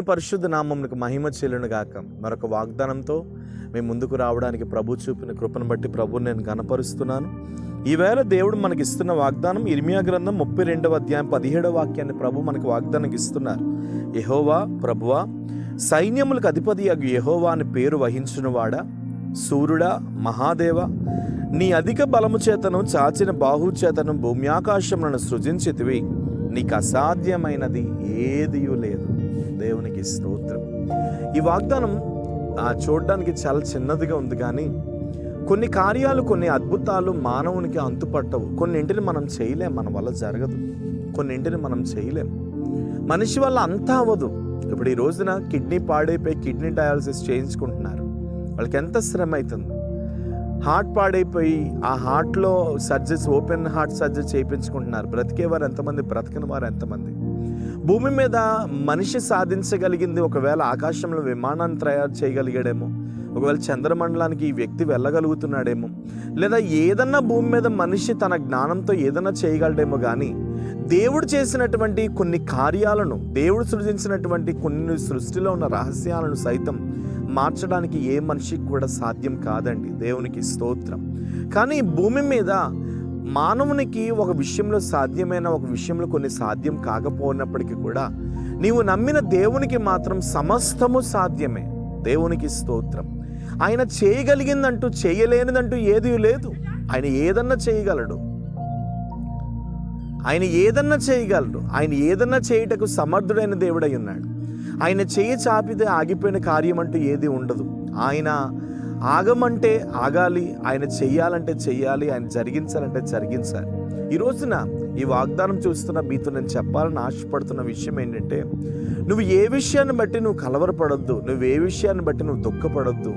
పరిశుద్ధ నామమునకు మహిమ చెల్లును గాక. మరొక వాగ్దానంతో మేము ముందుకు రావడానికి ప్రభు చూపిన కృపను బట్టి ప్రభువుని నేను ఘనపరుస్తున్నాను. ఈవేళ దేవుడు మనకి ఇస్తున్న వాగ్దానం ఇర్మియా గ్రంథం 32వ అధ్యాయం 17వ వాక్యాన్ని ప్రభు మనకు వాగ్దానం ఇస్తున్నారు. యెహోవా ప్రభువా, సైన్యములకు అధిపతియగు యెహోవా అని పేరు వహించునువాడా, సూర్యుడా, మహాదేవ, నీ అధిక బలము చేతను చాచిన బాహు చేతను భూమ్యాకాశములను సృజించితివి, నీకు అసాధ్యమైనది ఏదియూ లేదు. దేవునికి స్తోత్రం. ఈ వాగ్దానం చూడడానికి చాలా చిన్నదిగా ఉంది, కానీ కొన్ని కార్యాలు, కొన్ని అద్భుతాలు మానవునికి అంతుపట్టవు. కొన్నింటిని మనం చేయలేం, మన వల్ల జరగదు. కొన్నింటిని మనం చేయలేం, మనిషి వల్ల అంతా అవ్వదు. ఇప్పుడు ఈ రోజున కిడ్నీ పాడైపోయి కిడ్నీ డయాలసిస్ చేయించుకుంటున్నారు. వాళ్ళకి ఎంత శ్రమ అవుతుంది. హార్ట్ పాడైపోయి ఆ హార్ట్లో సర్జరీస్, ఓపెన్ హార్ట్ సర్జరీ చేయించుకుంటున్నారు. బ్రతికేవారు ఎంతమంది, బ్రతకని వారు ఎంతమంది. భూమి మీద మనిషి సాధించగలిగింది ఒకవేళ ఆకాశంలో విమానాన్ని తయారు చేయగలిగాడేమో, ఒకవేళ చంద్రమండలానికి ఈ వ్యక్తి వెళ్ళగలుగుతున్నాడేమో, లేదా ఏదన్నా భూమి మీద మనిషి తన జ్ఞానంతో ఏదన్నా చేయగలడేమో. కానీ దేవుడు చేసినటువంటి కొన్ని కార్యాలను, దేవుడు సృజించినటువంటి కొన్ని సృష్టిలో ఉన్న రహస్యాలను సైతం మార్చడానికి ఏ మనిషికి కూడా సాధ్యం కాదండి. దేవునికి స్తోత్రం. కానీ భూమి మీద మానవునికి ఒక విషయంలో సాధ్యమైన, ఒక విషయంలో కొన్ని సాధ్యం కాకపోయినప్పటికీ కూడా నీవు నమ్మిన దేవునికి మాత్రం సమస్తము సాధ్యమే. దేవునికి స్తోత్రం. ఆయన చేయగలిగిందంటూ చేయలేనిదంటూ ఏదీ లేదు. ఆయన ఏదన్నా చేయగలడు. ఆయన ఏదన్నా చేయగలడు. ఆయన ఏదన్నా చేయుటకు సమర్థుడైన దేవుడై ఉన్నాడు. ఆయన చేయి చాపితే ఆగిపోయిన కార్యం అంటూ ఏది ఉండదు. ఆయన ఆగమంటే ఆగాలి, ఆయన చెయ్యాలంటే చెయ్యాలి, ఆయన జరిగించాలంటే జరిగించాలి. ఈ రోజున ఈ వాగ్దానం చూస్తున్న మీతో నేను చెప్పాలని ఆశపడుతున్న విషయం ఏంటంటే, నువ్వు ఏ విషయాన్ని బట్టి నువ్వు కలవరపడొద్దు, నువ్వు ఏ విషయాన్ని బట్టి నువ్వు దుఃఖపడొద్దు,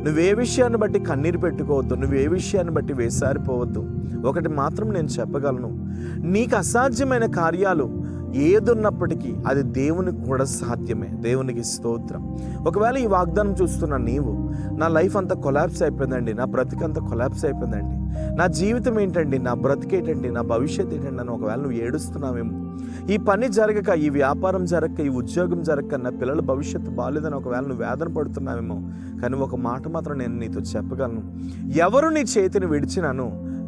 నువ్వే విషయాన్ని బట్టి కన్నీరు పెట్టుకోవద్దు, నువ్వే విషయాన్ని బట్టి వేసారిపోవద్దు. ఒకటి మాత్రం నేను చెప్పగలను, నీకు అసాధ్యమైన కార్యాలు ఏదున్నప్పటికీ అది దేవునికి కూడా సాధ్యమే. దేవునికి స్తోత్రం. ఒకవేళ ఈ వాగ్దానం చూస్తున్న నీవు, నా లైఫ్ అంతా కొలాప్స్ అయిపోయిందండి, నా బ్రతికంతా కొలాప్స్ అయిపోయిందండి, నా జీవితం ఏంటండి, నా బ్రతికేటండి, నా భవిష్యత్తు ఏంటండి అని ఒకవేళ నువ్వు ఏడుస్తున్నావేమో, ఈ పని జరగక, ఈ వ్యాపారం జరగక, ఈ ఉద్యోగం జరగక, నా పిల్లల భవిష్యత్తు బాగాలేదని ఒకవేళ నువ్వు వేదన పడుతున్నావేమో. కానీ ఒక మాట మాత్రం నేను నీతో చెప్పగలను, ఎవరు నీ చేతిని విడిచినాను,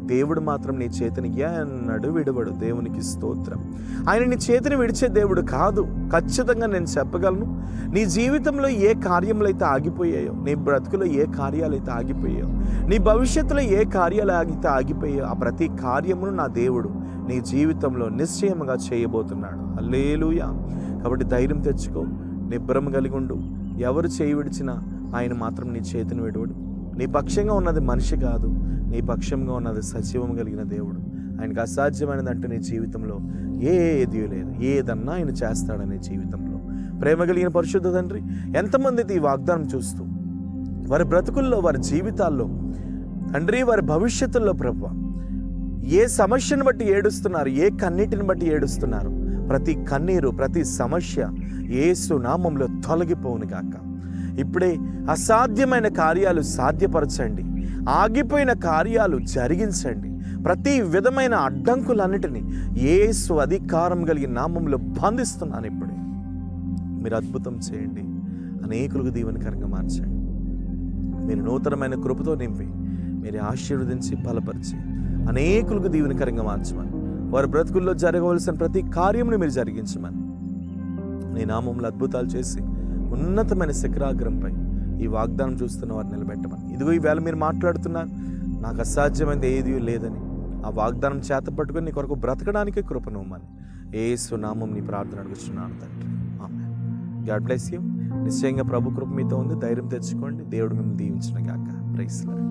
దేవుడు మాత్రం నీ చేతిని ఎన్నడూ విడవడు. దేవునికి స్తోత్రం. ఆయన నీ చేతిని విడిచే దేవుడు కాదు. ఖచ్చితంగా నేను చెప్పగలను, నీ జీవితంలో ఏ కార్యములు అయితే ఆగిపోయాయో, నీ బ్రతుకులో ఏ కార్యాలు అయితే ఆగిపోయాయో, నీ భవిష్యత్తులో ఏ కార్యాలు అయితే ఆగిపోయాయో, ఆ ప్రతి కార్యమును నా దేవుడు నీ జీవితంలో నిశ్చయముగా చేయబోతున్నాడు. హల్లెలూయా. కాబట్టి ధైర్యం తెచ్చుకో, నిబ్బరం కలిగి ఉండు. ఎవరు చేయి విడిచినా ఆయన మాత్రం నీ చేతిని విడవడు. నీ పక్షంగా ఉన్నది మనిషి కాదు, నీ పక్షంగా ఉన్నది సజీవం కలిగిన దేవుడు. ఆయనకు అసాధ్యమైనదంటూ నీ జీవితంలో ఏదీ లేదు. ఏదన్నా ఆయన చేస్తాడనే జీవితంలో. ప్రేమ కలిగిన పరిశుద్ధ తండ్రి, ఎంతమంది ఈ వాగ్దానం చూస్తూ వారి బ్రతుకుల్లో, వారి జీవితాల్లో తండ్రి, వారి భవిష్యత్తుల్లో ప్రభువా, ఏ సమస్యను బట్టి ఏడుస్తున్నారు, ఏ కన్నీటిని బట్టి ఏడుస్తున్నారు, ప్రతి కన్నీరు, ప్రతి సమస్య యేసు నామములో తొలగిపోవును గాక. ఇప్పుడే అసాధ్యమైన కార్యాలు సాధ్యపరచండి, ఆగిపోయిన కార్యాలు జరిగించండి. ప్రతి విధమైన అడ్డంకులన్నిటినీ యేసు అధికారం కలిగిన నామంలో బంధిస్తున్నాను. ఇప్పుడే మీరు అద్భుతం చేయండి, అనేకులకు దీవెనకరంగా మార్చండి. మీరు నూతనమైన కృపతో నింపి, మీరు ఆశీర్వదించి బలపరిచి అనేకులకు దీవెనకరంగా మార్చమని, వారి బ్రతుకుల్లో జరగవలసిన ప్రతి కార్యమును మీరు జరిగించమని, నీ నామంలో అద్భుతాలు చేసి ఉన్నతమైన శిఖరాగ్రంపై ఈ వాగ్దానం చూస్తున్న వారిని నిలబెట్టమని. ఇదిగో ఈవేళ మీరు మాట్లాడుతున్నారు, నాకు అసాధ్యమైనది ఏదీ లేదని. ఆ వాగ్దానం చేత పట్టుకొని నీ కొరకు బ్రతకడానికి కృపనివ్వమని యేసు నామం నీ ప్రార్థన అడుగుతున్నాను తండ్రి. ఆమేన్. God bless you. నిశ్చయంగా ప్రభు కృప మీతో ఉంది. ధైర్యం తెచ్చుకోండి. దేవుడు మిమ్మల్ని దీవించును గాక. Praise lord.